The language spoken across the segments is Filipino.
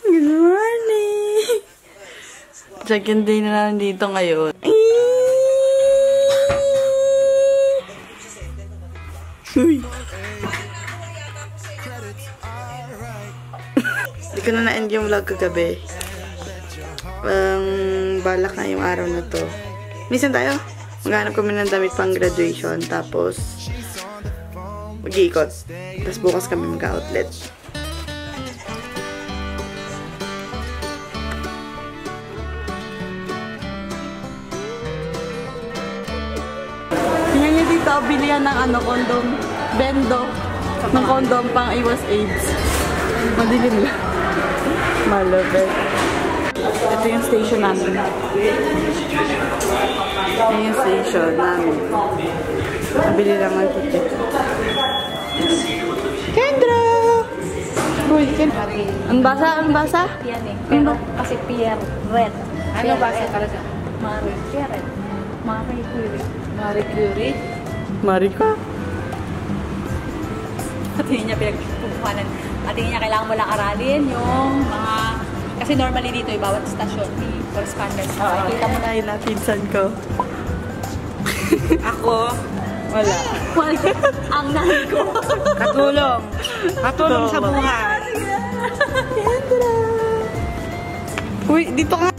Good morning! Second day na namin dito ngayon. Uy! Hindi ko na na-end yung vlog kagabi. Balak na yung araw na to. Minsan tayo, maghanap kami ng damit pang graduation. Tapos, mag-iikot. Tapos bukas kami mag-outlet. Tingnan niyo dito, bilihan ng condom. Bendo. Ng condom pang iwas AIDS. Madilim lang. Malapit. Ito yung station namin. Ito yung station namin. Nabili lang ang ticket. Kendra! Uy, Kendra. Ang basa? Ang basa? Yan eh. Pero kasi Pierre Red. Ano basa talaga? Marie Pierre. Marie Curie. Marie Curie? Marie ka? At hindi niya pinagpupuhanan. At hindi niya kailangan mo lang aralin yung mga... Kasi normally dito, bawat stasyon, may correspondence. Kita mo na yun na pinsan ko. Ako? Wala. Ang nahin ko. Katulong. Katulong sa buhay. Kendra! Uy, dito ka!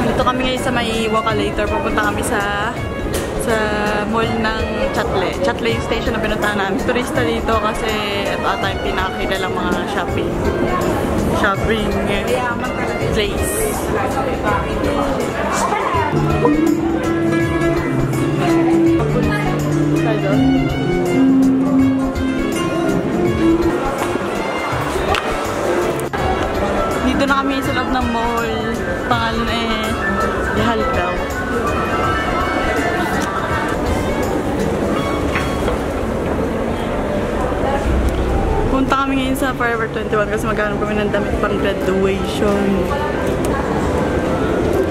Dito kami ngayon sa may Wakalator. Pupunta kami sa mall ng Chatle. Chatle yung station na pinuntahan namin. Turista dito kasi ito ata yung pinakakilalang mga shopping place. Dito na kami sa loob ng mall. Pangalan Yahal daw. Punta kami ngayon sa Forever 21 kasi maghanap kami ng damit pang graduation.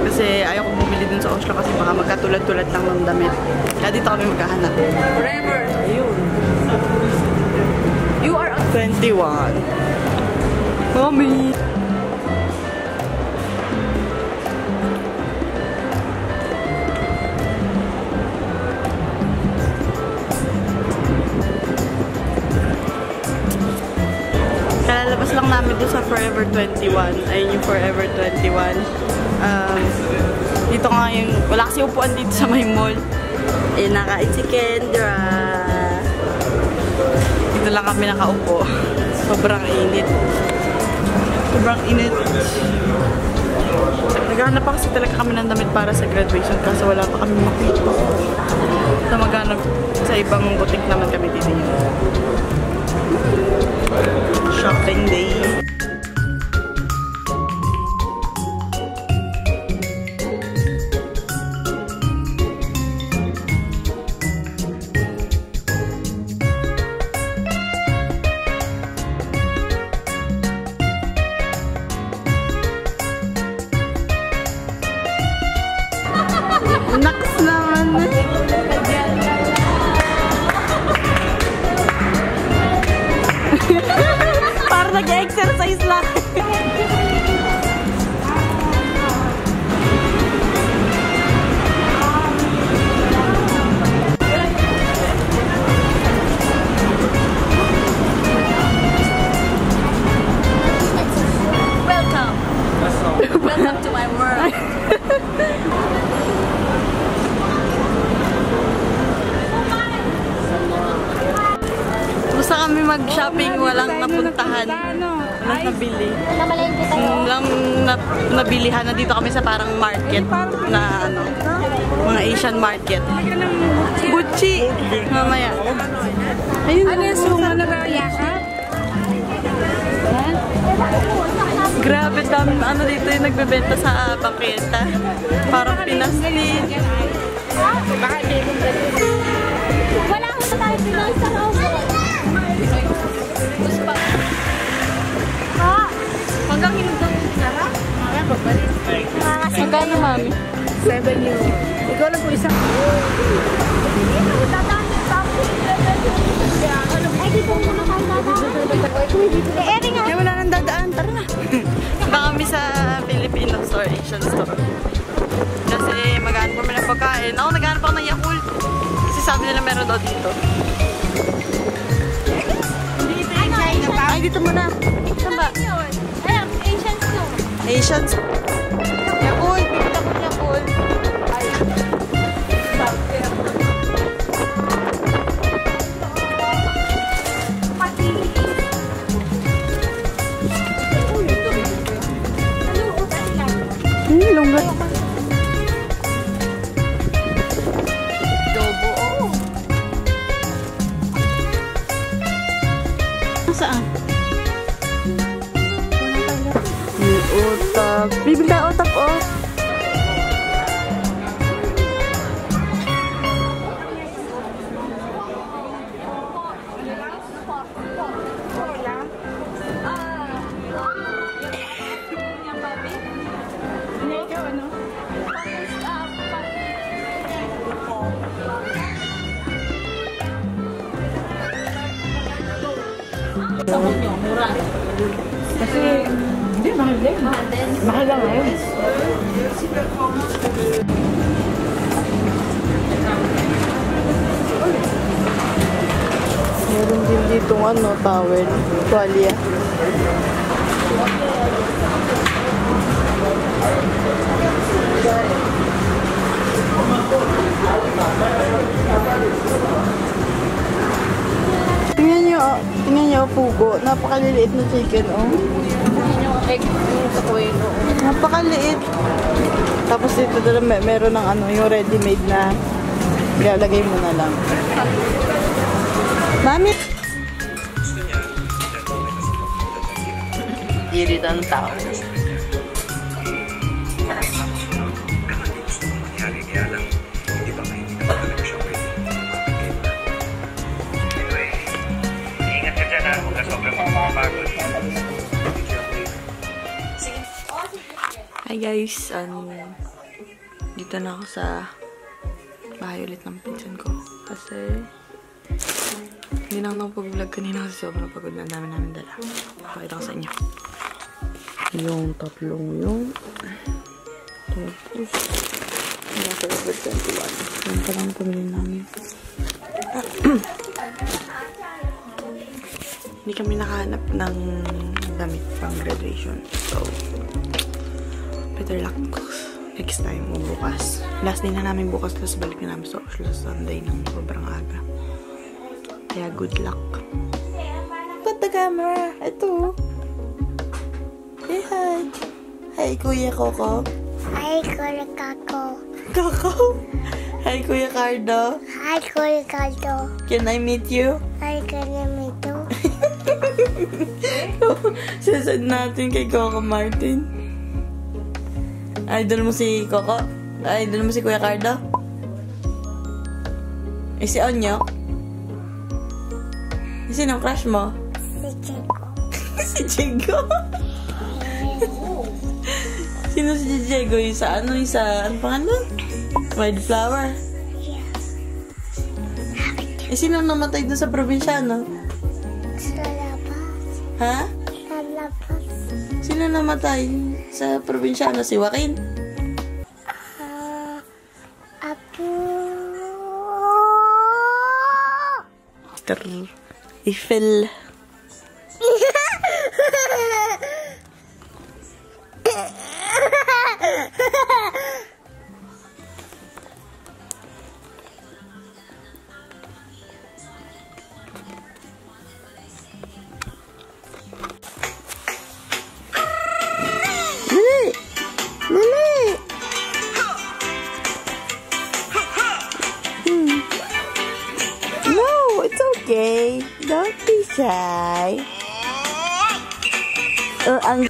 Kasi ayaw ko bumili dun sa Oslo kasi baka magkatulad-tulad lang ng damit. Kaya dito kami maghahanap. Forever. Ayun. You are 21. Mommy! Kalalabas lang namin doon sa Forever 21. Ayun yung Forever 21. Dito nga yung, wala kasi upuan dito sa may mall. Nakain si Kendra. Dito lang kami nakaupo. Sobrang init. Sobrang init. Naghahanap pa kasi talaga kami ng damit para sa graduation kasi wala pa kami makita. So maghanap sa ibang boutique naman kami dito. Shopping day. Naks naman eh. Parang nag-exercise lang. welcome. Welcome to my world. Gusto kami mag-shopping, walang napuntahan. Walang nabili. Walang nabilihan na dito kami sa parang market na mga Asian market. Gucci! Mamaya. Ayun. Ano yung suma na ba yakap? Grabe dami dito yung nagbebenta sa bangketa. Parang Pinas din. Baka Magkano, mami? 7 yun. Ikaw lang po isang... Kaya wala nang dadaan. Tara na. Punta kami sa Filipino store, Asian store. Kasi maghanap kami ng pagkain. Ako naghanap ako ng Yakult. Kasi sabi nila meron daw dito. Ay, dito muna. Saan ba? Ayan, Asian store. Asian store. Yakult. Bibili ako ng Yakult. Ay. Lunggat. Dobo, oh. Saan? May utak. Bibili tayo utak, oh. Sabon nyo, mura. Kasi, hindi, mahal din. Mahal lang ngayon. Meron din dito towel. Tuwalya. Tingnan nyo, pugo. Napakaliliit na chicken, oh. Yung egg sa kuweno. Napakaliit. Tapos dito meron ng yung ready-made na ilalagay mo na lang. Mami! Irit ang tao. Hi guys, dito na ako sa bahay ulit ng pinsan ko kasi hindi na ako pag-vlog kanina kasi sobrang pagod na namin dala. Pakita ko sa inyo yung tatlong yung tapos nasa level 21 yung palang pamilya namin. Hindi kami nakahanap ng damit pang graduation, so better luck next time o bukas. Last day na namin bukas, tapos balik na namin sa Sunday ng sobrang aga. Kaya good luck. Put the camera! Ito! Say hi! Hi, Kuya Coco! Hi, Kuya Kako. Coco! Hi, Kuya Cardo! Hi, Kuya Cardo. Can I meet you? Hi, Kuya Mito. Sasad natin kay Coco Martin. Idol mo si Coco? Idol mo si Kuya Cardo? Eh, si Onyo? Sinong crush mo? Si Chico. Si Diego? Sino si Diego? Yung sa ano? Yung sa, ano pangalan? Wildflower? Eh, sino namatay doon sa probinsyano? Sa labas. Ha? Sa labas. Sino namatay sa probinsyano? Si Joaquin? Apo. Eiffel. Okay, don't be shy. Ang